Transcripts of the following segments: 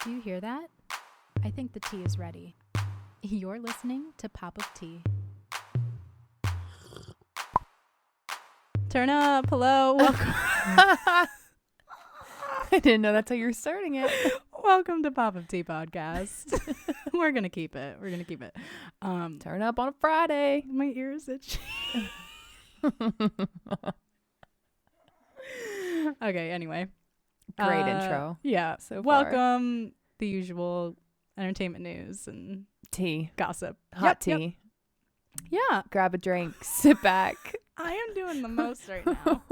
Do you hear that? I think the tea is ready. You're listening to Pop of Tea. Turn up. Hello. Welcome. I didn't know that's how you were starting it. Welcome to Pop of Tea podcast. We're going to keep it. Turn up on a Friday. My ears itchy. Okay, anyway. Great intro. Yeah. So far. Welcome. The usual entertainment news and Tea. gossip. Hot tea. Yep. Yeah. Grab a drink. Sit back. I am doing the most right now.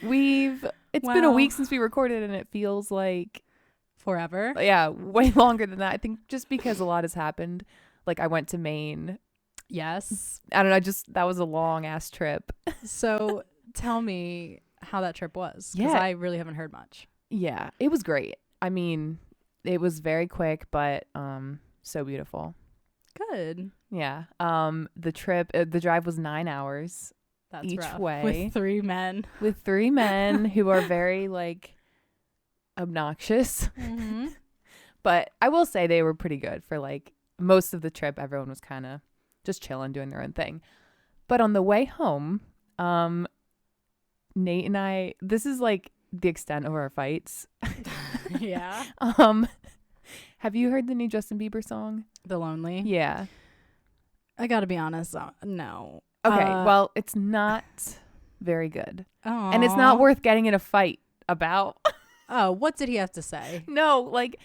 It's been a week since we recorded and it feels like forever. Yeah, way longer than that. I think just because a lot has happened. Like I went to Maine. Yes. I don't know, that was a long ass trip. So tell me how that trip was. Because I really haven't heard much. Yeah. It was great. I mean, it was very quick, but so beautiful. Good. Yeah. The drive was 9 hours. That's each rough. way. With three men who are very like obnoxious. Mm-hmm. But I will say they were pretty good for like most of the trip. Everyone was kind of just chilling, doing their own thing. But on the way home, Nate and I, this is like the extent of our fights. Yeah. Have you heard the new Justin Bieber song? The Lonely? Yeah. I gotta be honest. No. Okay. Well, it's not very good. Aww. And it's not worth getting in a fight about. Oh, what did he have to say? No, like,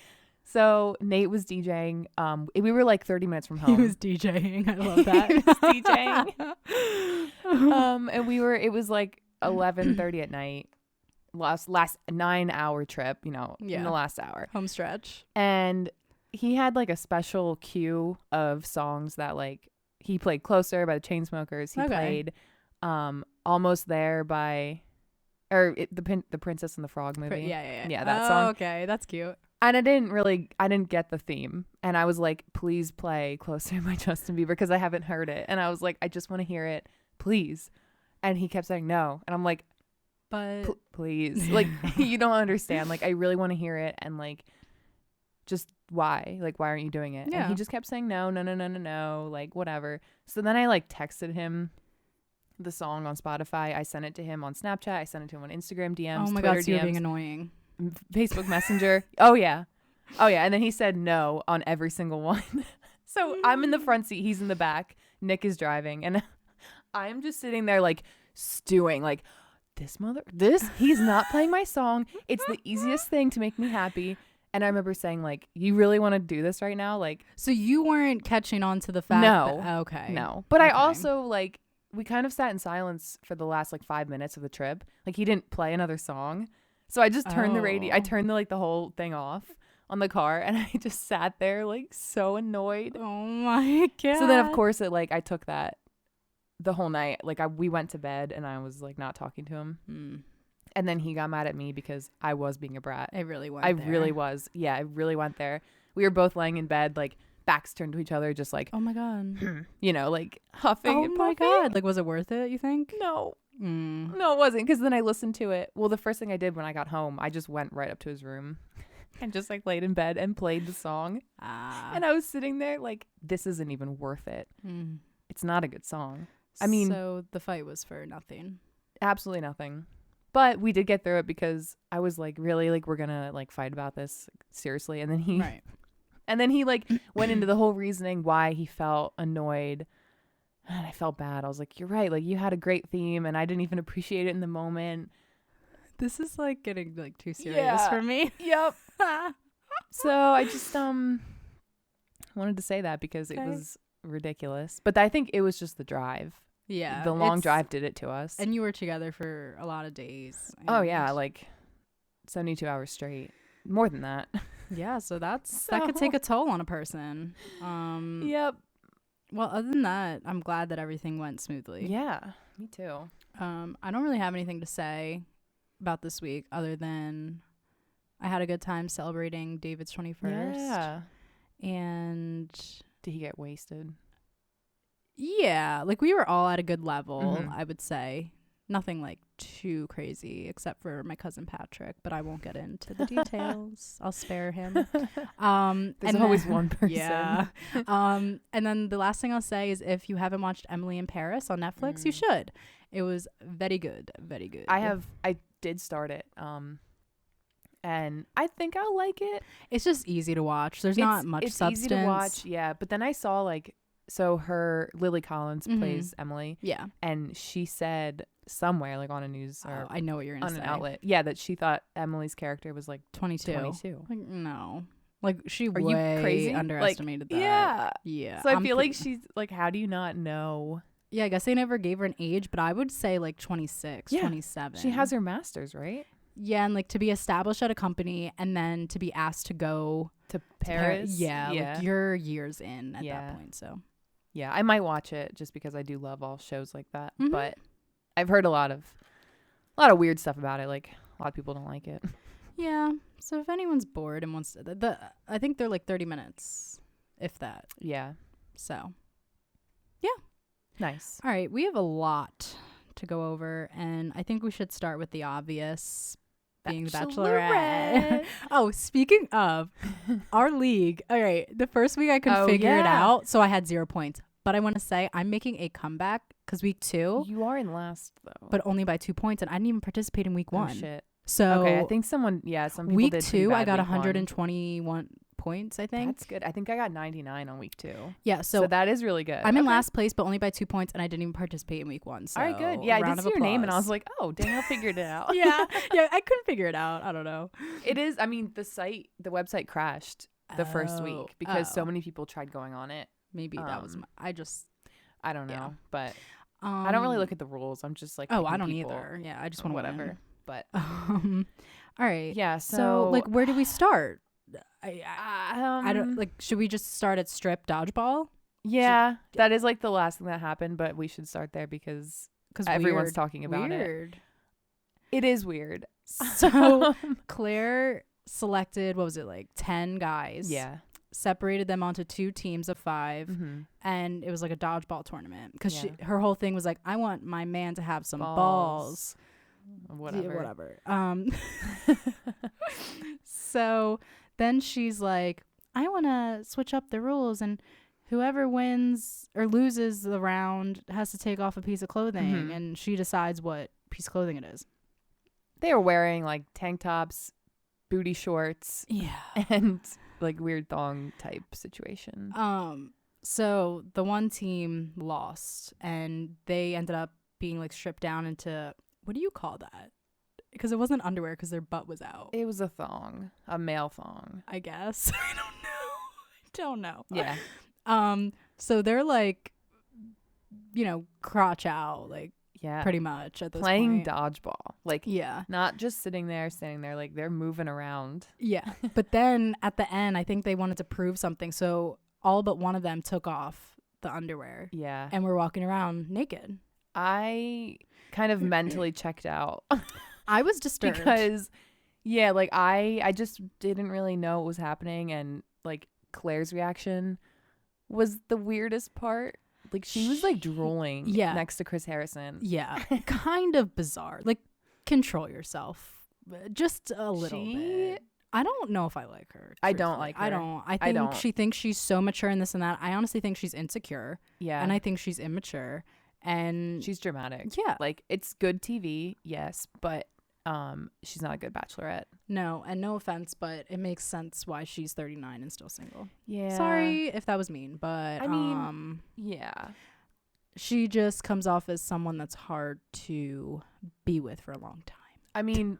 so Nate was DJing. We were like 30 minutes from home. He was DJing. I love that. He was DJing. And it was like 11:30 at night. Last 9-hour trip, in the last hour. Home stretch. And he had like a special queue of songs that like he played Closer by the Chainsmokers. He played Almost There by the Princess and the Frog movie. Yeah, that song. Okay, that's cute. And I didn't get the theme. And I was like, please play Closer by Justin Bieber because I haven't heard it. And I was like, I just want to hear it, please. And he kept saying no. And I'm like, but please, like, you don't understand. Like, I really want to hear it. And like, just why? Like, why aren't you doing it? Yeah. And he just kept saying no, like, whatever. So then I like texted him the song on Spotify. I sent it to him on Snapchat. I sent it to him on Instagram DMs. Oh my Twitter God, so you're DMs, being annoying. Facebook Messenger. Oh yeah. And then he said no on every single one. So I'm in the front seat. He's in the back. Nick is driving. And I'm just sitting there like stewing. Like, he's not playing my song. It's the easiest thing to make me happy. And I remember saying like, you really want to do this right now? Like, so you weren't catching on to the fact that, no. But I also like, we kind of sat in silence for the last like 5 minutes of the trip. Like he didn't play another song. So I just turned the radio. I turned the whole thing off on the car and I just sat there like so annoyed. Oh my God. So then of course I took that the whole night. Like we went to bed and I was like not talking to him. And then he got mad at me because I was being a brat. I really went there. Really was. Yeah, I really went there. We were both laying in bed, like backs turned to each other, just like, oh my God, like huffing and puffing. Oh my God. Like, was it worth it, you think? No. No, it wasn't. Because then I listened to it. Well, the first thing I did when I got home, I just went right up to his room and just like laid in bed and played the song. And I was sitting there like, this isn't even worth it. It's not a good song. I mean, so the fight was for nothing. Absolutely nothing. But we did get through it because I was like, really, like, we're gonna like fight about this seriously. And then he like went into the whole reasoning why he felt annoyed. And I felt bad. I was like, you're right. Like, you had a great theme and I didn't even appreciate it in the moment. This is like getting like too serious for me. Yep. So I just wanted to say that because it was ridiculous. But I think it was just the drive. Yeah. The long drive did it to us. And you were together for a lot of days. Oh yeah, like 72 hours straight. More than that. Yeah, so that could take a toll on a person. Yep. Well, other than that, I'm glad that everything went smoothly. Yeah, me too. I don't really have anything to say about this week other than I had a good time celebrating David's 21st. Yeah. And did he get wasted? Yeah, like we were all at a good level, I would say. Nothing like too crazy except for my cousin Patrick, but I won't get into the details. I'll spare him. There's always one person. Yeah. And then the last thing I'll say is if you haven't watched Emily in Paris on Netflix, you should. It was very good. Very good. I did start it. And I think I'll like it. It's just easy to watch. There's not much substance. It's easy to watch, yeah. But then I saw like, so her Lily Collins plays Emily. Yeah. And she said somewhere like on a news or I know what you're gonna say. On an outlet. Yeah, that she thought Emily's character was like 22. Like, no. Like she Are way you crazy? underestimated like, that. Yeah. So I feel like she's like, how do you not know? Yeah, I guess they never gave her an age, but I would say like 26, 27. She has her master's, right? Yeah, and like to be established at a company and then to be asked to go to Paris. Yeah, like you're years in at that point. So yeah, I might watch it just because I do love all shows like that. But I've heard a lot of weird stuff about it. Like a lot of people don't like it. Yeah. So if anyone's bored and wants to, I think they're like 30 minutes, if that. Yeah. So yeah. Nice. All right, we have a lot to go over, and I think we should start with the obvious. Being the Bachelorette. Oh, speaking of our league. All right. The first week I couldn't figure it out, so I had 0 points. But I want to say I'm making a comeback because week 2. You are in last, though. But only by 2 points, and I didn't even participate in week 1. Oh, shit. So okay, I think some people week did 2, I got week 121 points, I think. That's good. I think I got 99 on week 2. Yeah, so that is really good. I'm in last place, but only by 2 points, and I didn't even participate in week 1. So all right, good. Yeah, I did see your name, and I was like, oh, Danielle figured it out. yeah, I couldn't figure it out. I don't know. It is. I mean, the website crashed the first week because so many people tried going on it. Maybe that was I don't know, but I don't really look at the rules. I'm just like, I don't either. Yeah, I just want whatever. Win. But all right. Yeah. So like, where do we start? I don't like. Should we just start at strip dodgeball? Yeah, that is like the last thing that happened, but we should start there because everyone's talking about it. It is weird. So Claire selected, what was it, like 10 guys? Yeah. Separated them onto 2 teams of 5, and it was like a dodgeball tournament because her whole thing was like, I want my man to have some balls. Whatever. So then she's like, I want to switch up the rules, and whoever wins or loses the round has to take off a piece of clothing, and she decides what piece of clothing it is. They were wearing like tank tops, booty shorts, and like weird thong type situation. So the one team lost, and they ended up being like stripped down into, what do you call that? Because it wasn't underwear because their butt was out. It was a thong, a male thong, I guess. I don't know. Yeah. So they're like, crotch out, like, pretty much at this playing point. Dodgeball, like, not just standing there, like they're moving around. Yeah. But then at the end, I think they wanted to prove something, so all but one of them took off the underwear. Yeah. And were walking around naked. I kind of mentally checked out. I was disturbed because like I just didn't really know what was happening, and like Claire's reaction was the weirdest part. Like she was like drooling next to Chris Harrison. Yeah. Kind of bizarre. Like, control yourself just a little bit. I don't know if I like her. I don't like her. I think she thinks she's so mature and this and that. I honestly think she's insecure. Yeah. And I think she's immature. And she's dramatic. Yeah. Like, it's good TV, yes, but she's not a good Bachelorette. No, and no offense, but it makes sense why she's 39 and still single. Yeah. Sorry if that was mean, but I mean, she just comes off as someone that's hard to be with for a long time. I mean,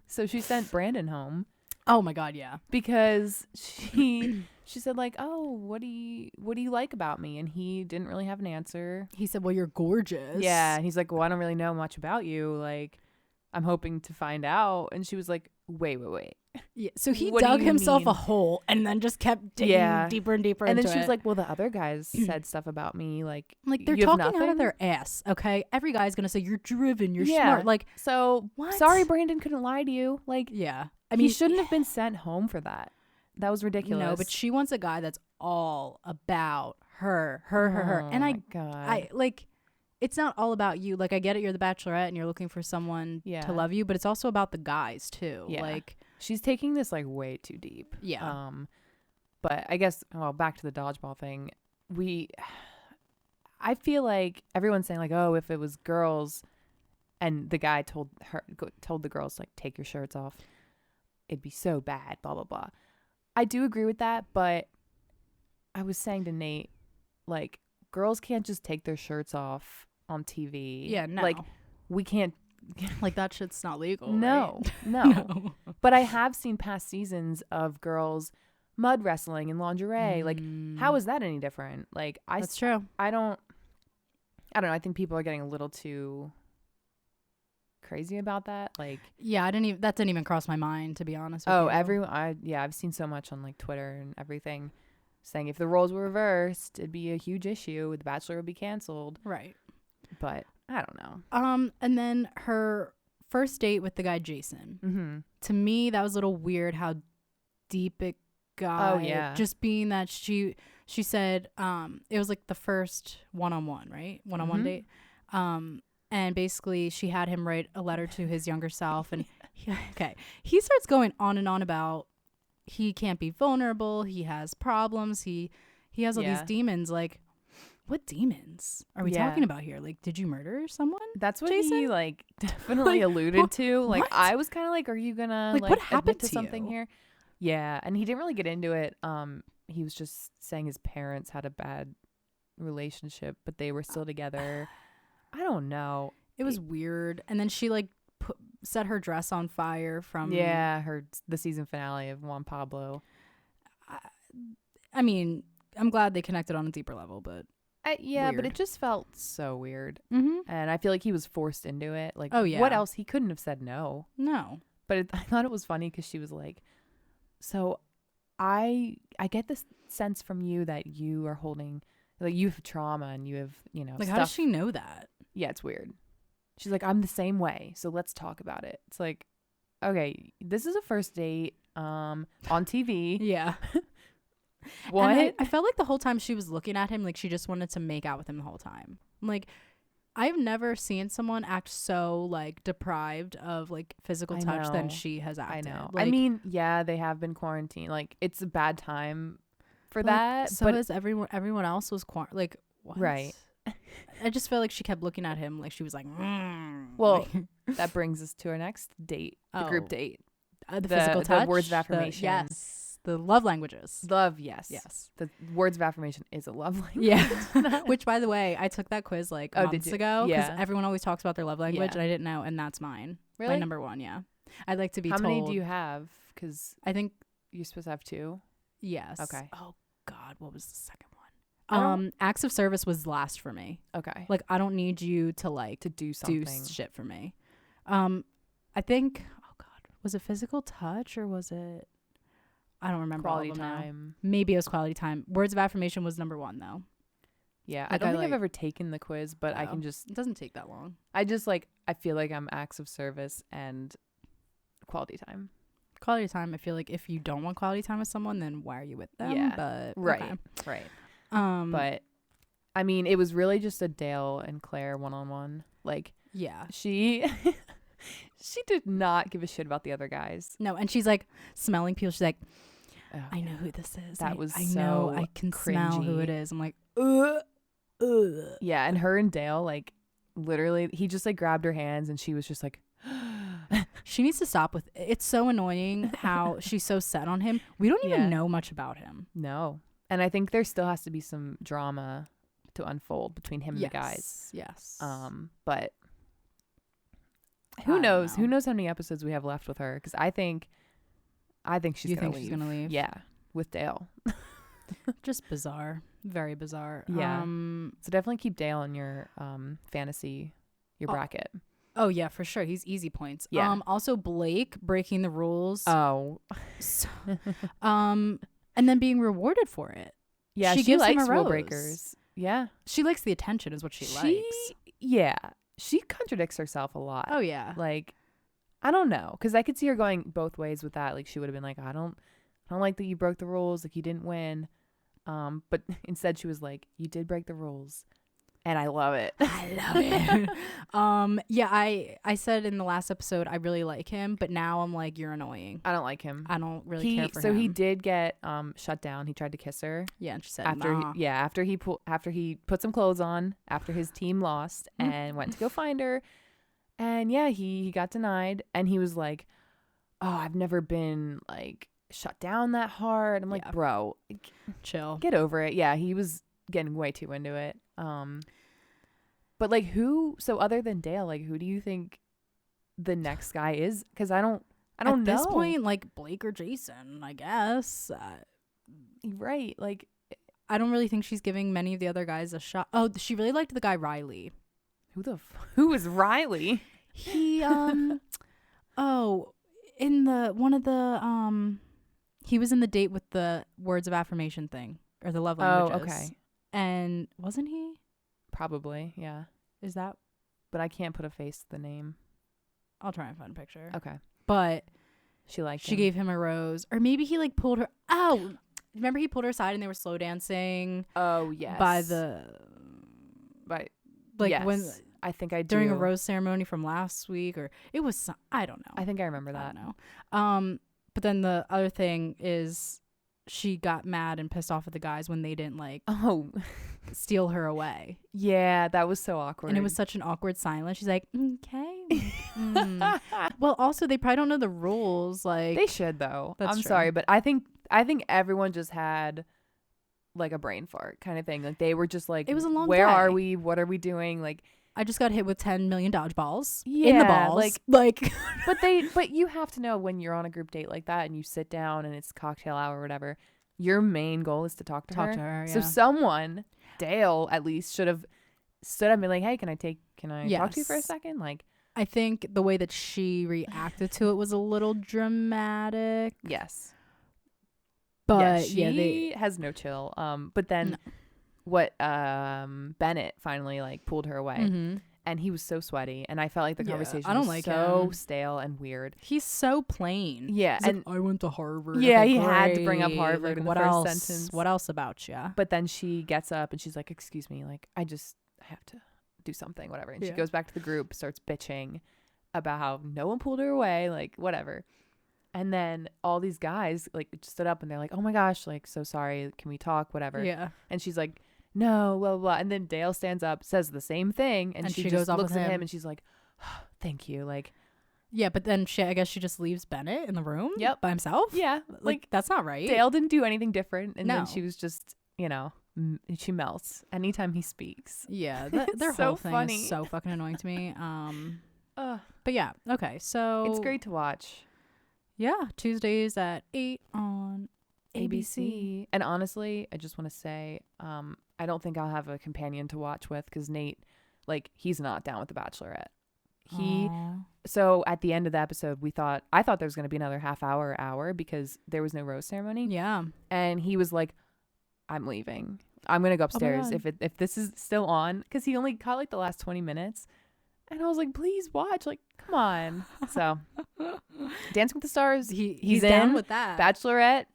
so she sent Brandon home. Oh my God, yeah. Because she said like, "Oh, what do you like about me?" And he didn't really have an answer. He said, "Well, you're gorgeous." Yeah, and he's like, "Well, I don't really know much about you. Like, I'm hoping to find out." And she was like, "Wait." Yeah. So he dug himself a hole and then just kept digging deeper and deeper into it. And then she was like, "Well, the other guys said stuff about me, like they're talking out of their ass, okay? Every guy's gonna say you're driven, you're smart. Like, so what? Sorry, Brandon couldn't lie to you. Like, yeah. I mean, he shouldn't have been sent home for that. That was ridiculous. No, but she wants a guy that's all about her. And God. I like, it's not all about you. Like, I get it, you're the Bachelorette and you're looking for someone to love you, but it's also about the guys too. Yeah. Like, she's taking this like way too deep. Yeah. But I guess, well, back to the dodgeball thing. I feel like everyone's saying like, oh, if it was girls and the guy told the girls like, take your shirts off, it'd be so bad, blah, blah, blah. I do agree with that, but I was saying to Nate, like, girls can't just take their shirts off on TV. Yeah, no. Like, we can't. Like, that shit's not legal. No, right? no. But I have seen past seasons of girls mud wrestling in lingerie. Like, how is that any different? Like, That's true. I don't know. I think people are getting a little too crazy about that. Like, yeah, that didn't even cross my mind, to be honest with you. I've seen so much on like Twitter and everything saying if the roles were reversed, it'd be a huge issue. The Bachelor would be canceled. Right. But I don't know. And then her first date with the guy Jason. Mm-hmm. To me, that was a little weird how deep it got. Oh yeah. Just being that she said it was like the first one-on-one, right? One-on-one date. And basically she had him write a letter to his younger self, and he starts going on and on about he can't be vulnerable, he has problems, he has all these demons. Like, what demons are we talking about here? Like, did you murder someone? That's what Jason? he like definitely alluded to. Like, what? I was kind of like, are you gonna like what happened admit to something you? here? Yeah, and he didn't really get into it. He was just saying his parents had a bad relationship, but they were still together. I don't know. It was weird. And then she like set her dress on fire from the season finale of Juan Pablo. I mean, I'm glad they connected on a deeper level, but but it just felt so weird. Mm-hmm. And I feel like he was forced into it. Like, oh yeah, what else? He couldn't have said no. No. But I thought it was funny because she was like, so I get this sense from you that you are holding, like, you have trauma and you have, like, stuff. How does she know that? Yeah, it's weird. She's like, I'm the same way, so let's talk about it. It's like, okay, this is a first date on TV. Yeah. What? And I felt like the whole time she was looking at him, like she just wanted to make out with him the whole time. Like, I've never seen someone act so like deprived of like physical touch than she has acted. I know. Like, I mean, yeah, they have been quarantined. Like, it's a bad time for that. Like, so is everyone else was like, what? Right. I just felt like she kept looking at him like she was like, well, like, that brings us to our next date, the group date. The physical touch, the words of affirmation. Yes. The love languages. Yes. The words of affirmation is a love language. Yeah. Which, by the way, I took that quiz like months ago because everyone always talks about their love language and I didn't know, and that's mine. Really? My number one, yeah. I'd like to be How told. many do you have? Because I think you're supposed to have 2. Yes. Okay. Oh, God. What was the second one? Acts of service was last for me. Okay. Like, I don't need you to like to do something. Do shit for me. I think, oh God, was it physical touch or was it? I don't remember. Quality time. Now. Maybe it was quality time. Words of affirmation was number 1 though. Yeah, like, I don't think I've ever taken the quiz, but I can just. It doesn't take that long. I feel like I'm acts of service and quality time. Quality time. I feel like if you don't want quality time with someone, then why are you with them? Yeah. But right. But I mean, it was really just a Dale and Claire one-on-one. Like, yeah, she did not give a shit about the other guys. No, and she's like smelling people. She's like, I know who this is. That was I so know. I can cringy. smell who it is. I'm like, ugh. Yeah, and her and Dale, like, literally, he just like grabbed her hands, and she was just like, she needs to stop with it. It's so annoying how she's so set on him. We don't even know much about him. No, and I think there still has to be some drama to unfold between him and the guys. Yes. But who knows? Who knows how many episodes we have left with her? Because I think she's gonna leave. She's gonna leave? Yeah, with Dale. Just bizarre. Very bizarre. Yeah. So definitely keep Dale in your fantasy, your bracket. Oh yeah, for sure. He's easy points. Yeah. Also Blake breaking the rules. Oh. So, and then being rewarded for it. Yeah, she gives him likes a rule rose. breakers. Yeah. She likes the attention is what she likes. Yeah. She contradicts herself a lot. Oh yeah. Like, I don't know, because I could see her going both ways with that. Like, she would have been like, I don't like that you broke the rules, like you didn't win. But instead she was like, you did break the rules, And I love it. I love it. Yeah, I said in the last episode I really like him, but now I'm like, you're annoying. I don't like him. I don't really care for him. So he did get shut down. He tried to kiss her. Yeah, and she said after nah. after he put some clothes on after his team lost and went to go find her. And yeah, he got denied, and he was like, "Oh, I've never been like shut down that hard." I'm like, "Bro, chill. Get over it." Yeah, he was getting way too into it. But like so other than Dale, like who do you think the next guy is? Because I don't know. At this point, like Blake or Jason, I guess. Right. Like I don't really think she's giving many of the other guys a shot. Oh, she really liked the guy Riley. Who is Riley? He in he was in the date with the words of affirmation thing, or the love languages. Oh, okay. And wasn't he? Probably, yeah. Is that? But I can't put a face to the name. I'll try and find a picture. Okay. But she gave him a rose, or maybe he like pulled her. Oh, remember he pulled her aside and they were slow dancing. Oh yes. Yes. When I think I do. During a rose ceremony from last week, or it was I don't know. I think I remember that. I don't know. But then the other thing is she got mad and pissed off at the guys when they didn't like steal her away. Yeah, that was so awkward. And it was such an awkward silence. She's like, okay. Well, also they probably don't know the rules. Like they should though. I'm sorry, but I think everyone just had like a brain fart kind of thing. Like they were just like, it was a long where day. are we? What are we doing? Like I just got hit with 10 million dodgeballs in the balls. Like but you have to know when you're on a group date like that and you sit down and it's cocktail hour or whatever, your main goal is to talk to her. Yeah. So someone, Dale at least, should have stood up and been like, hey, can I talk to you for a second? Like I think the way that she reacted to it was a little dramatic. Yes. But she has no chill. But then what Bennett finally like pulled her away, and he was so sweaty, and I felt like the conversation was so stale and weird. He's so plain. Yeah. He's and like, I went to Harvard. Yeah, he had to bring up Harvard in the first sentence. What else about you? But then she gets up and she's like, excuse me, like I have to do something, whatever. And she goes back to the group, starts bitching about how no one pulled her away, like whatever. And then all these guys like stood up and they're like, oh my gosh, like so sorry, can we talk, whatever. Yeah. And she's like, no, blah, blah, blah. And then Dale stands up, says the same thing, and she just goes looks at him and she's like, oh, thank you. Like, yeah, but then I guess she just leaves Bennett in the room by himself. Yeah. Like that's not right. Dale didn't do anything different. And then she was just, she melts anytime he speaks. Yeah. Their so whole thing funny. is so fucking annoying to me. But yeah. Okay. So it's great to watch. Yeah. Tuesdays at 8 on ABC. And honestly, I just want to say, I don't think I'll have a companion to watch with because Nate, like, he's not down with The Bachelorette. So at the end of the episode, I thought there was going to be another half hour because there was no rose ceremony. Yeah. And he was like, I'm leaving. I'm going to go upstairs if this is still on, because he only caught like the last 20 minutes. And I was like, please watch. Like, come on. So Dancing with the Stars, he's down in with that. Bachelorette.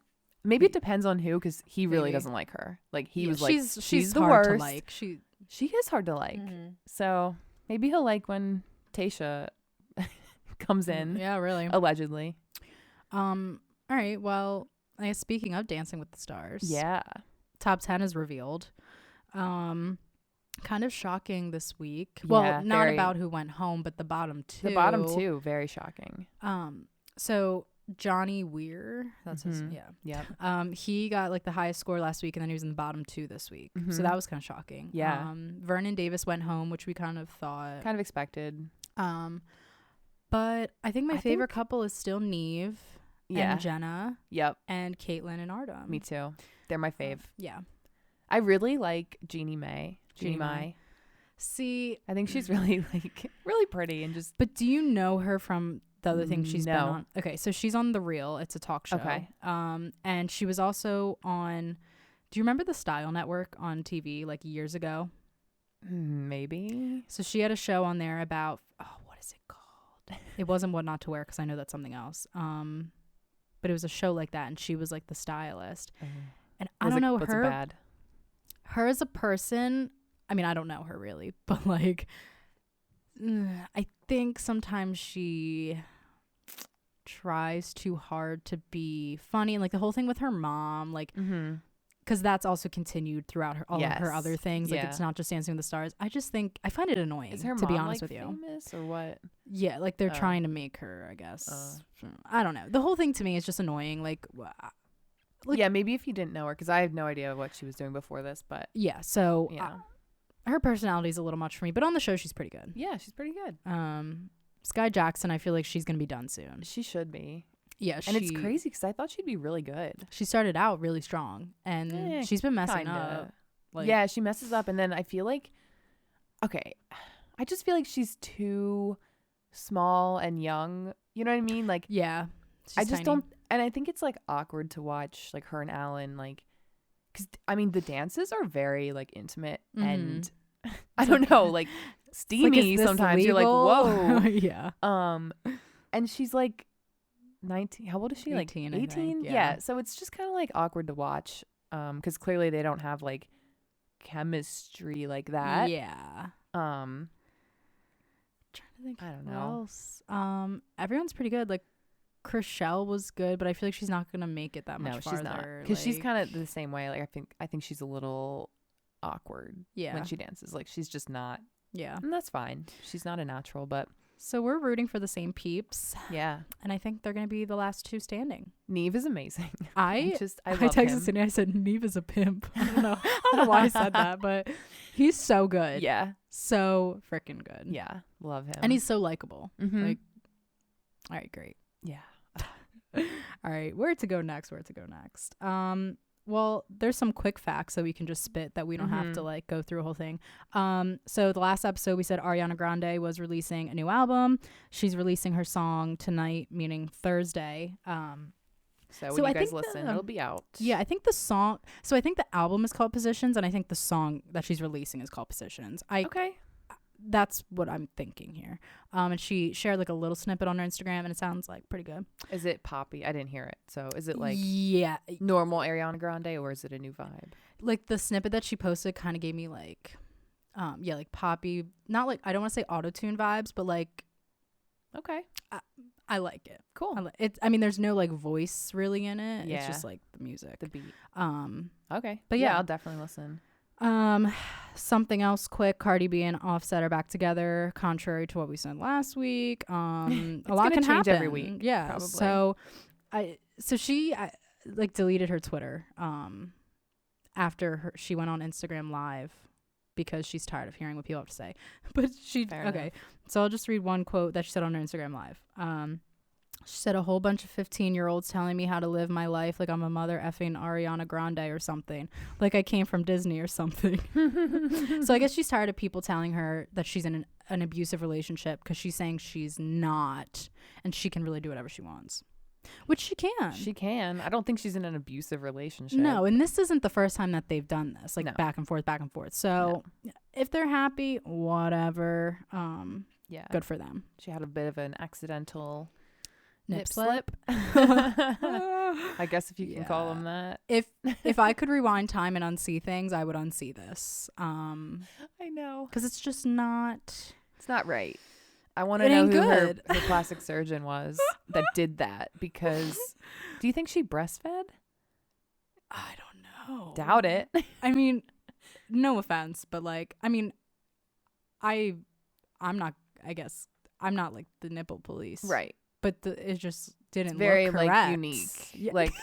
Maybe it depends on who, because he really doesn't like her. Like he was like, she's the hard worst. To like. She is hard to like. So maybe he'll like when Tayshia comes in. Yeah, really. Allegedly. All right. Well, I guess speaking of Dancing with the Stars. Yeah. Top 10 is revealed. Kind of shocking this week. Well, not about who went home, but the bottom two. The bottom two, very shocking. So Johnny Weir, that's his, he got like the highest score last week, and then he was in the bottom two this week. So that was kind of shocking. Yeah. Vernon Davis went home, which we kind of thought. Kind of expected. But I think my favorite couple is still Neve and Jenna. Yep. And Caitlin and Artem. Me too. They're my fave. Yeah. I really like Jeannie Mai. See, I think she's really really pretty and just. But do you know her from the other thing she's been on? Okay, so she's on The Real. It's a talk show. Okay. And she was also on. Do you remember the Style Network on TV like years ago? Maybe. So she had a show on there about what is it called? It wasn't What Not to Wear because I know that's something else. But it was a show like that, and she was like the stylist. And I don't know her. Her as a person, I mean, I don't know her really, but like, I think sometimes she tries too hard to be funny, and like the whole thing with her mom, like, because that's also continued throughout all of her other things. Like, it's not just Dancing with the Stars. I just think I find it annoying. Is her to mom, be honest like, with you, famous or what? Yeah, like they're trying to make her, I guess. I don't know. The whole thing to me is just annoying. Like, yeah, maybe if you didn't know her, because I have no idea what she was doing before this, but yeah. So yeah, her personality is a little much for me, but on the show she's pretty good. Yeah, she's pretty good. Sky Jackson, I feel like she's gonna be done soon. She should be. Yeah, and it's crazy because I thought she'd be really good. She started out really strong, and she's been messing up. Like, yeah, she messes up, and then I feel like, okay, I just feel like she's too small and young. You know what I mean? Like, yeah, I just don't, and I think it's like awkward to watch like her and Alan, like, because I mean the dances are very like intimate and I don't know, like steamy. Like, sometimes legal? You're like, whoa, yeah. And she's like 19. How old is she? 18, like 18. Yeah. So it's just kind of like awkward to watch, because clearly they don't have like chemistry like that. Yeah. Trying to think. I don't who know. else. Everyone's pretty good. Like, Chriselle was good, but I feel like she's not gonna make it that much farther. She's not, because she's kind of the same way. Like, I think she's a little awkward when she dances. Like, she's just not. Yeah, and that's fine. She's not a natural, but so we're rooting for the same peeps. Yeah, and I think they're gonna be the last two standing. Neve is amazing. I love texted Sydney. I said Neve is a pimp. I don't know why I said that, but he's so good. Yeah, so freaking good. Yeah, love him, and he's so likable. Like, all right, great. Yeah. All right, where to go next? Well, there's some quick facts that we can just spit that we don't have to like go through a whole thing. So the last episode we said Ariana Grande was releasing a new album. She's releasing her song tonight, meaning Thursday. So when you guys listen, it'll be out. Yeah, I think the song. So I think the album is called Positions, and I think the song that she's releasing is called Positions. Okay. That's what I'm thinking here. And she shared like a little snippet on her Instagram, and it sounds like pretty good. Is it poppy? I didn't hear it. So is it like normal Ariana Grande, or is it a new vibe? Like the snippet that she posted kind of gave me like, like poppy. Not like, I don't want to say auto-tune vibes, but like, okay, I like it. Cool. I mean, there's no like voice really in it. Yeah. It's just like the music, the beat. Okay, but yeah, I'll definitely listen. Something else quick, Cardi B and Offset are back together, contrary to what we said last week. A lot can change happen every week. Yeah, probably. So she like deleted her Twitter after she went on Instagram Live because she's tired of hearing what people have to say. But so I'll just read one quote that she said on her Instagram Live. She said, a whole bunch of 15-year-olds telling me how to live my life like I'm a mother effing Ariana Grande or something. Like I came from Disney or something. So I guess she's tired of people telling her that she's in an abusive relationship because she's saying she's not, and she can really do whatever she wants. Which she can. She can. I don't think she's in an abusive relationship. No, and this isn't the first time that they've done this. Like back and forth. So if they're happy, whatever. Good for them. She had a bit of an accidental nip slip. I guess if you can call them that. If I could rewind time and unsee things, I would unsee this. I know, because it's just not. It's not right. I want to know who her plastic surgeon was that did that, because do you think she breastfed? I don't know. Doubt it. I mean, no offense, but like, I mean, I'm not like the nipple police. Right. But it just didn't very look correct. Like unique. Yeah. Like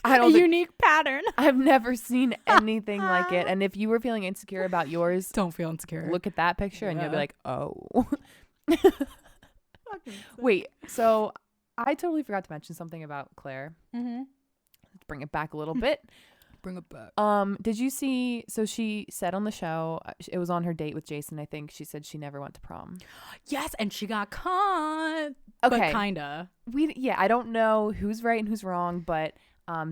I don't unique pattern. I've never seen anything like it. And if you were feeling insecure about yours, don't feel insecure. Look at that picture and you'll be like, oh. Wait, so I totally forgot to mention something about Claire. Let's bring it back a little bit. Bring it back. Did you see? So she said on the show, it was on her date with Jason, I think. She said she never went to prom. Yes, and she got caught. Okay, but kinda. I don't know who's right and who's wrong, but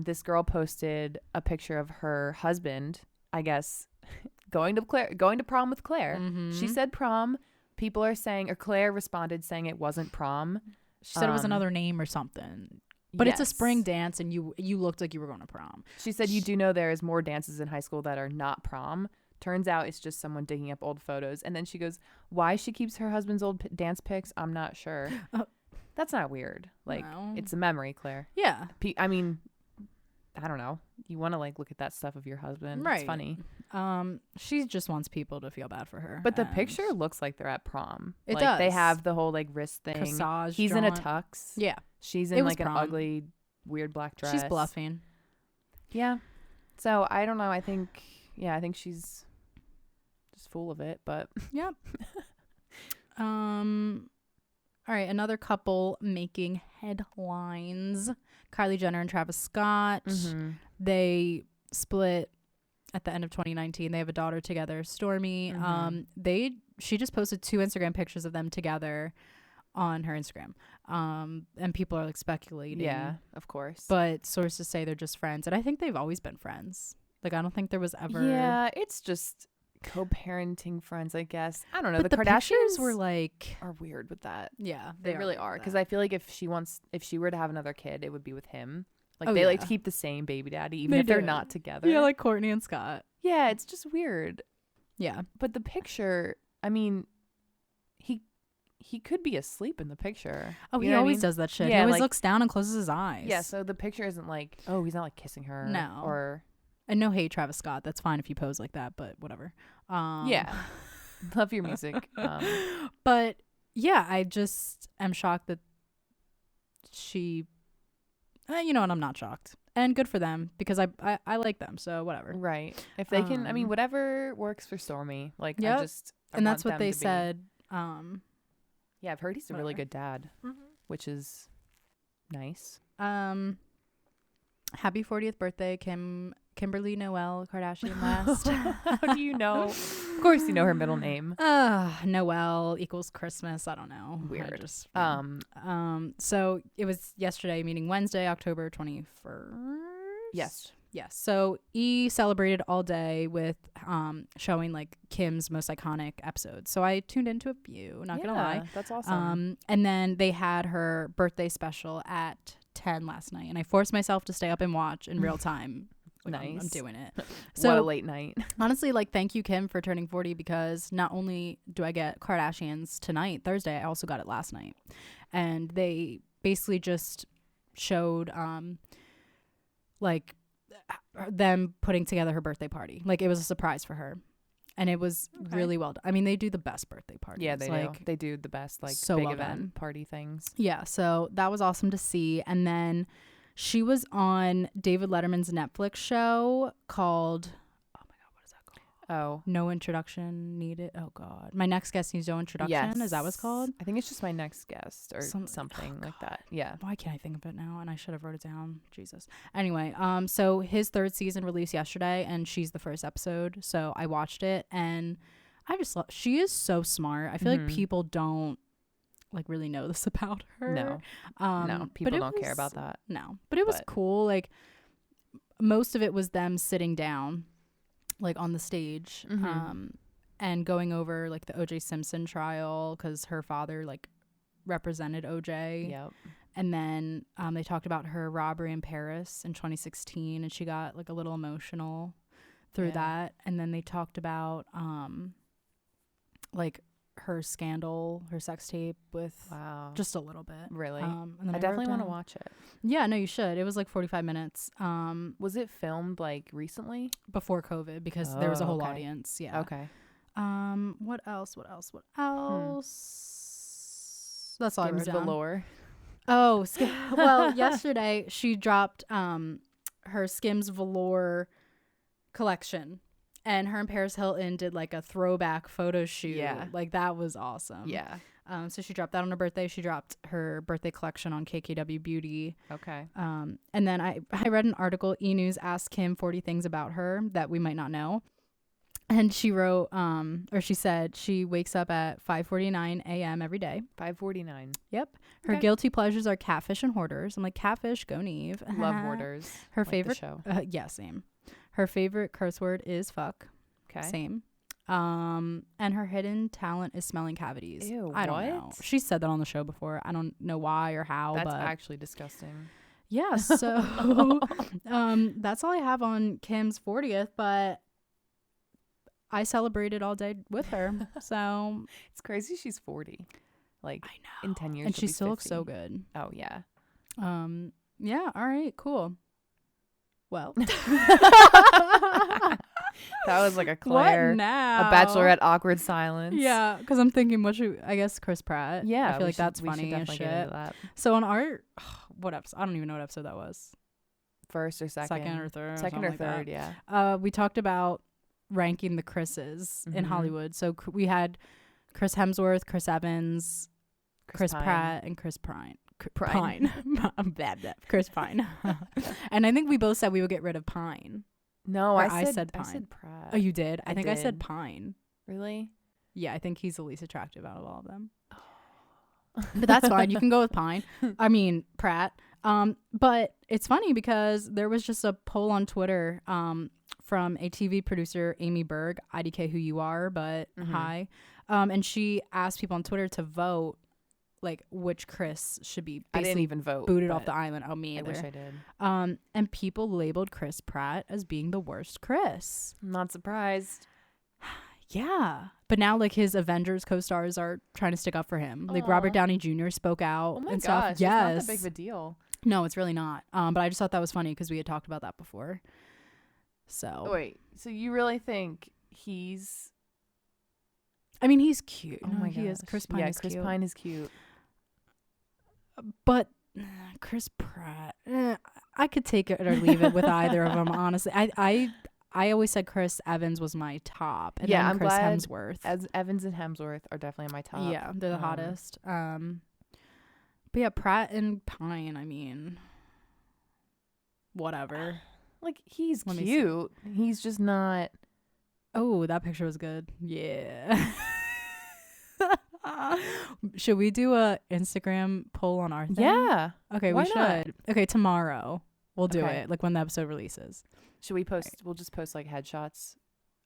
this girl posted a picture of her husband, I guess, going to prom with Claire. She said prom. People are saying, or Claire responded saying it wasn't prom. She said it was another name or something. But it's a spring dance, and you looked like you were going to prom. She said, you do know there is more dances in high school that are not prom. Turns out it's just someone digging up old photos. And then she goes, why she keeps her husband's old dance pics, I'm not sure. That's not weird. Like, No. it's a memory, Claire. Yeah. I mean, I don't know. You want to like look at that stuff of your husband. Right. It's funny. She just wants people to feel bad for her. But the picture looks like they're at prom. It like, They does. have the whole like wrist thing. Corsage He's in a jaunt. tux. Yeah. She's It in was like an prom. ugly, weird black dress. She's bluffing. Yeah. So I don't know. I think she's just full of it. But Yep. All right, another couple making headlines. Kylie Jenner and Travis Scott. They split at the end of 2019. They have a daughter together, Stormy. She just posted 2 Instagram pictures of them together on her Instagram. And people are like speculating. Yeah, of course. But sources say they're just friends. And I think they've always been friends. Like, I don't think there was ever. Yeah, it's just co-parenting friends, I guess. I don't know. But the the Kardashians pictures were like. are weird with that. Yeah, They really are. Because I feel like if she were to have another kid, it would be with him. Like, Oh, they like yeah. to keep the same baby daddy, even They if they're do. not together. Yeah, like Courtney and Scott. Yeah, it's just weird. Yeah. But the picture, I mean, he could be asleep in the picture. Oh, You he know what I always mean? does that shit. Yeah, He always like- looks down and closes his eyes. Yeah, so the picture isn't like, oh, he's not like kissing her. No. Or And no hate, Travis Scott. That's fine if you pose like that, but whatever. yeah. Love your music. But yeah, I just am shocked that she. You know what? I'm not shocked, and good for them because I like them. So whatever. Right. If they can, I mean, Um, whatever works for Stormy. Like, Yep. I And that's want what them they to be- said. Yeah, I've heard he's a really whatever. good dad, which is nice. Happy 40th birthday, Kimberly Noel Kardashian West. How do you know? Of course, you know her middle name. Noel equals Christmas. I don't know. Weird. So it was yesterday, meaning Wednesday, October 21st. Yes. Yes. So E celebrated all day with showing like Kim's most iconic episodes. So I tuned into a few, not gonna lie. That's awesome. And then they had her birthday special at 10 last night, and I forced myself to stay up and watch in real time. Like, I'm Nice. doing it. What So a late night. honestly, like, thank you, Kim, for turning 40, because not only do I get Kardashians tonight, Thursday, I also got it last night. And they basically just showed like them putting together her birthday party. Like, it was a surprise for her. And it was really well done. I mean, they do the best birthday parties. Yeah, they like, do. They do the best, like, so big well event done. party things. Yeah, so that was awesome to see. And then she was on David Letterman's Netflix show called, oh my God, what is that called? Oh. No Introduction Needed. Oh God. My Next Guest Needs No Introduction. Yes. Is that what's called? I think it's just My Next Guest or Something like that. Yeah. Why can't I think of it now? And I should have wrote it down. Jesus. Anyway, so his 3rd season released yesterday, and she's the first episode. So I watched it, and I just love, she is so smart. I feel like people don't like really know this about her. No. No, but people it don't care was- about that. No, but it was But- cool. Like, most of it was them sitting down, like, on the stage, and going over like the O.J. Simpson trial, because her father like represented O.J. Yep. And then they talked about her robbery in Paris in 2016, and she got like a little emotional through that. And then they talked about like her scandal, her sex tape with just a little bit. Really? And then I wrote definitely want to down- watch it. Yeah, no, you should. It was like 45 minutes Was it filmed like recently? before COVID, because there was a whole okay. audience. Yeah. Okay. What else? That's all I wrote Skims down. velour. Oh, well, yesterday she dropped her Skims velour collection, and her and Paris Hilton did like a throwback photo shoot. Yeah. Like, that was awesome. Yeah. So she dropped that on her birthday. She dropped her birthday collection on KKW Beauty. Okay. And then I read an article. E! News asked Kim 40 things about her that we might not know. And she wrote, or she said she wakes up at 5:49 a.m. every day. 5:49. Yep. Her Okay. guilty pleasures are catfish and hoarders. I'm like, catfish, go Neve. Love hoarders. Her like the favorite, show. yeah, same. Her favorite curse word is fuck. Okay. Same. And her hidden talent is smelling cavities. Ew, I don't know. what? She said that on the show before. I don't know why or how. That's but actually disgusting. yeah. So that's all I have on Kim's 40th. But I celebrated all day with her. So It's crazy she's 40. Like, I know. in 10 years, And she'll she be still looks 50. so good. Oh, yeah. Yeah. All right. Cool. Well. That was like a Claire. What now? A Bachelorette awkward silence. Yeah, because I'm thinking, I guess Chris Pratt. Yeah. I feel like that's we should funny as definitely shit. get into that. So on our, what episode? I don't even know what episode that was. First or second? Second or third. Second or like third, that. yeah. We talked about ranking the Chris's in Mhm. Hollywood. So we had Chris Hemsworth, Chris Evans, Chris Pine. Pratt, and Chris Pine. Pine. I'm bad. Chris Pine. And I think we both said we would get rid of Pine. No, Or I said Pine. I said Pratt. Oh, you did? I think I said did. Pine. Really? Yeah, I think he's the least attractive out of all of them. But that's fine. You can go with Pine. I mean, Pratt. But it's funny because there was just a poll on Twitter from a TV producer, Amy Berg, IDK who you are, but hi. And she asked people on Twitter to vote like which Chris should be I didn't basically even vote. booted off the island. Oh, me I either. wish I did. And people labeled Chris Pratt as being the worst Chris. I'm not surprised. Yeah. But now like his Avengers co-stars are trying to stick up for him. Like Robert Downey Jr. spoke out Oh my and gosh, stuff. it's Yes. not that big of a deal. No, it's really not. But I just thought that was funny because we had talked about that before. So Wait, so you really think he's... I mean, he's cute. Oh No, my he gosh. is. Chris Pine yeah, is Chris cute. Pine is cute. But Chris Pratt, I could take it or leave it with either of them. Honestly, I always said Chris Evans was my top, and then I'm Chris glad Hemsworth. As Evans and Hemsworth are definitely in my top. Yeah, they're the hottest. But yeah, Pratt and Pine. I mean, whatever. Like, he's Let me cute. He's just not... Oh, that picture was good. Yeah. Should we do a Instagram poll on our thing? Yeah. Okay, Why we should. not? Okay, tomorrow we'll do Okay. it, like when the episode releases. Should we post... We'll just post, like, headshots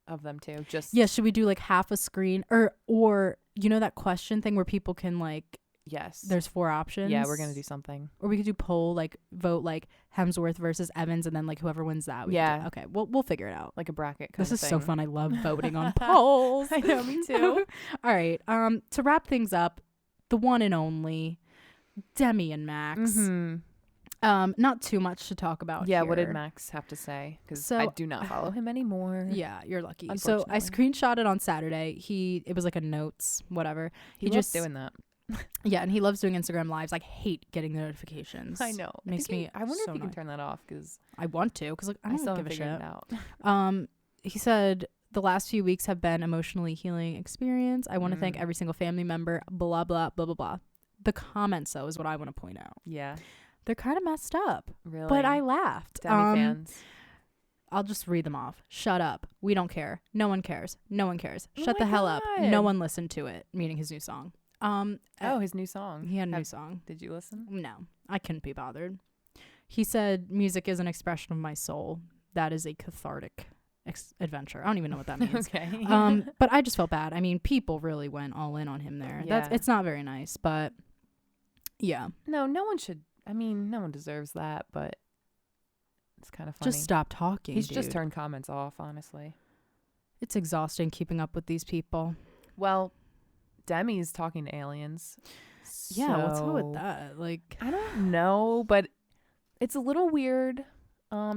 of them, too. Just... Yeah, should we do like half a screen or you know that question thing where people can like Yes. there's 4 options? Yeah, we're going to do something. Or we could do poll, like vote like Hemsworth versus Evans, and then like whoever wins that. We could Yeah. do. Okay, we'll figure it out. Like a bracket kind This of is thing. so fun. I love voting on polls. I know, me too. All right. To wrap things up, the one and only Demi and Max. Mm-hmm. Not too much to talk about. Yeah, here. what did Max have to say? Because I do not follow him anymore. Yeah, you're lucky. So I Unfortunately. screenshotted on Saturday. It was like a notes, whatever. He just doing that. Yeah, and he loves doing Instagram lives. I hate getting the notifications. I know. Makes me. I wonder so if you can annoyed. turn that off because I want to, because like I I still don't give haven't a figured shit. it out. He said the last few weeks have been emotionally healing experience. I want to thank Mm. every single family member. Blah blah blah blah blah. The comments though is what I want to point out. Yeah, They're kind of messed up, really. but I laughed. Demi fans. I'll just read them off. Shut up. We don't care. No one cares. No one cares. Oh Shut my the hell up. God. No one listened to it. Meaning his new song. His new song. He had a new song. Did you listen? No, I couldn't be bothered. He said, music is an expression of my soul. That is a cathartic adventure. I don't even know what that means. Okay. But I just felt bad. I mean, people really went all in on him there. Yeah. It's not very nice, but yeah. No one should. I mean, no one deserves that, but it's kind of funny. Just stop talking, He's dude. just turned comments off, honestly. It's exhausting keeping up with these people. Well, Demi's talking to aliens. Yeah, what's up so- with that? Like, I don't know, but it's a little weird.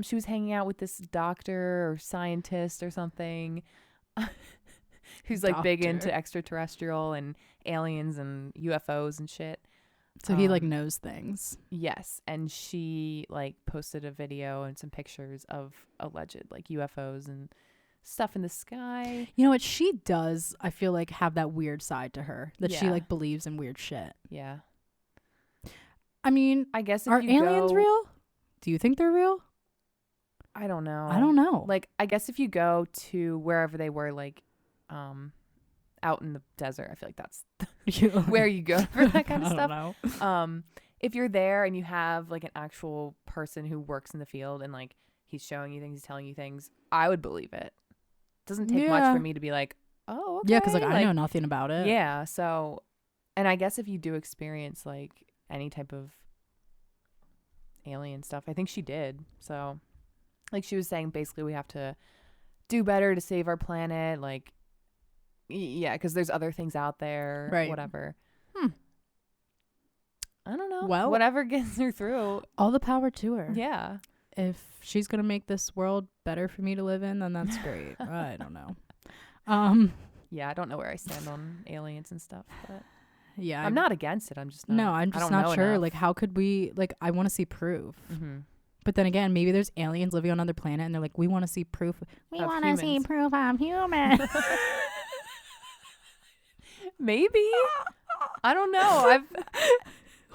She was hanging out with this doctor or scientist or something who's like big into Doctor. extraterrestrial and aliens and UFOs and shit. so he like knows things. Yes, and she like posted a video and some pictures of alleged like UFOs and stuff in the sky. You know what? She does, I feel like, have that weird side to her that she Yeah. like believes in weird shit. Yeah. I mean, I guess if are you aliens go, real? Do you think they're real? I don't know. I don't know. Like, I guess if you go to wherever they were, like, out in the desert, I feel like that's where you go for that kind of I stuff. don't know. If you're there and you have like an actual person who works in the field and like he's showing you things, he's telling you things, I would believe it. Doesn't take much Yeah. for me to be like, oh, okay. Yeah, because like I know nothing about it. Yeah, so, and I guess if you do experience like any type of alien stuff, I think she did. So, like she was saying, basically we have to do better to save our planet. Like, yeah, because there's other things out there. Right. Whatever. I don't know. Well, whatever gets her through. All the power to her. Yeah. If she's gonna make this world better for me to live in, then that's great. I don't know. Yeah, I don't know where I stand on aliens and stuff, but yeah, I'm not against it. I'm just not. No, I'm just not sure. Like, how could we? Like, I want to see proof. But then again, maybe there's aliens living on another planet, and they're like, we want to see proof. We want to see proof I'm human. Maybe. I don't know.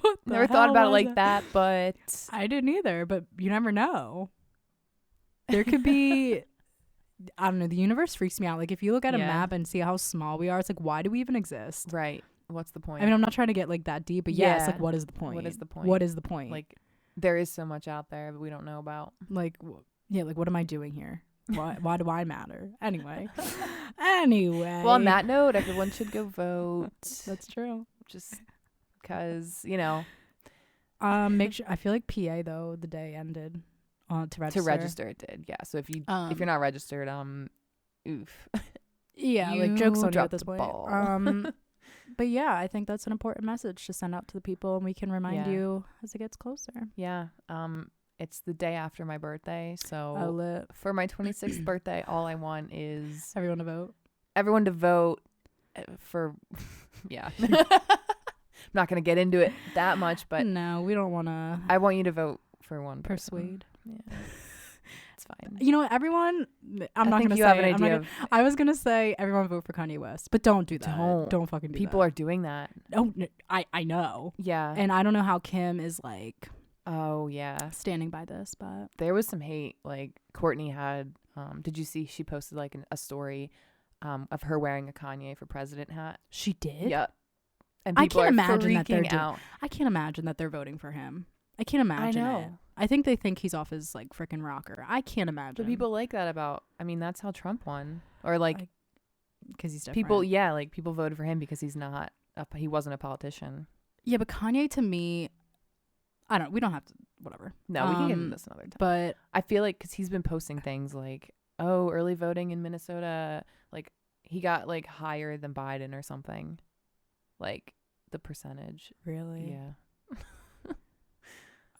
I've never thought about it like that, but I didn't either. But you never know. There could be. I don't know. The universe freaks me out. Like, if you look at a map and see how small we are, it's like, why do we even exist? Right. What's the point? I mean, I'm not trying to get like that deep, but it's like, what is the point? What is the point? What is the point? Like, there is so much out there that we don't know about. Like, like, what am I doing here? Why do I matter? Anyway. Well, on that note, everyone should go vote. That's true. Just because, you know. Make sure. I feel like PA though the day ended. To register. To register, it did. Yeah. So if you're not registered, oof. Yeah, like, joke's on you at this point. Ball. But yeah, I think that's an important message to send out to the people, and we can remind you as it gets closer. Yeah. It's the day after my birthday, so lit. For my 26th birthday, all I want is everyone to vote for. Yeah. I'm not gonna get into it that much, but no, we don't want to. I want you to vote for one. Persuade. Yeah. It's fine. You know what, everyone? I'm not gonna say. Have an idea. I was gonna say everyone vote for Kanye West, but don't do that. Don't fucking do that. People are doing that. Oh, no, I know. Yeah. And I don't know how Kim is like. Oh yeah. Standing by this, but there was some hate. Like, Courtney had. Did you see? She posted like a story, of her wearing a Kanye for President hat. She did. Yep. And people I can't are imagine that they're out. I can't imagine that they're voting for him. I can't imagine it. I think they think he's off his like freaking rocker. I can't imagine. But people like that about. I mean, that's how Trump won, or like, because he's different. People. Yeah, like people voted for him because he's not. He wasn't a politician. Yeah, but Kanye, to me, we don't have to. Whatever. No, we can get into this another time. But I feel like because he's been posting things like, oh, early voting in Minnesota, like he got like higher than Biden or something, like the percentage. Really? Yeah.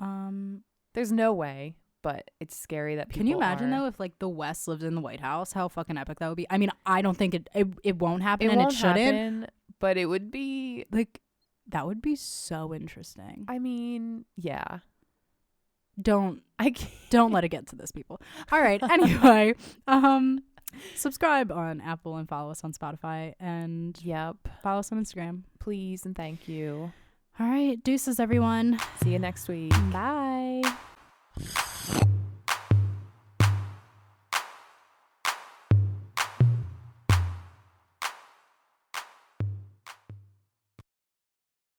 Um. There's no way, but it's scary that people. Can you imagine though if like the West lived in the White House? How fucking epic that would be. I mean, I don't think it won't happen, and it shouldn't. Happen, but it would be like that would be so interesting. I mean, yeah. Don't let it get to this, people. All right. Anyway, subscribe on Apple and follow us on Spotify, and follow us on Instagram, please and thank you. All right, deuces, everyone. See you next week. Bye.